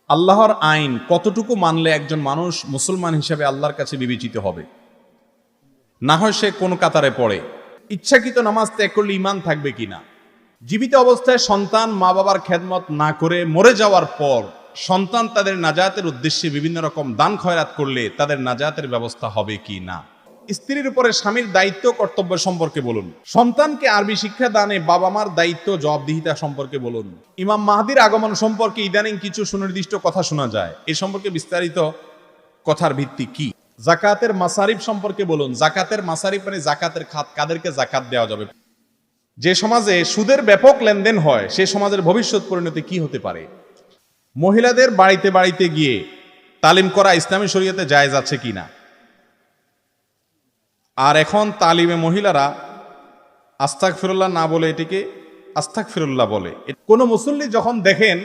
আল্লাহর আইন কতটুকু মানলে একজন মানুষ মুসলমান হিসেবে আল্লাহর কাছে বিবেচিত হবে? না হয় সে কোন কাতারে পড়ে। ইচ্ছাকৃত নামাজ ত্যাগ করলে ঈমান থাকবে কিনা? জীবিত অবস্থায় সন্তান মা বাবার খেদমত না করে মরে যাওয়ার পর সন্তান তাদের নাজাতের উদ্দেশ্যে বিভিন্ন রকম দান খয়রাত করলে তাদের নাজাতের ব্যবস্থা হবে কি না? স্ত্রীর উপরে স্বামীর দায়িত্ব কর্তব্য সম্পর্কে বলুন। সন্তানকে আরবি শিক্ষা দানে বাবা মার দায়িত্ব জবাবদিহিতা সম্পর্কে বলুন। ইমাম মাহদির আগমন সম্পর্কে ইদানিং কিছু সুনির্দিষ্ট কথা শোনা যায়, এ সম্পর্কে বিস্তারিত কথার ভিত্তি কি? জাকাতের মাসারিফ সম্পর্কে বলুন। জাকাতের মাসারিফ মানে জাকাতের খাত, কাদেরকে জাকাত দেওয়া যাবে? যে সমাজে সুদের ব্যাপক লেনদেন হয় সে সমাজের ভবিষ্যৎ পরিণতি কি হতে পারে? মহিলাদের বাড়িতে বাড়িতে গিয়ে তালিম করা ইসলামী শরীয়তে জায়েজ আছে কিনা? আর এখন তালিমে মহিলারা আস্তাগফিরুল্লাহ না বলে এটিকে আস্তাগফিরুল্লাহ বলে। কোন মুসল্লি যখন দেখেন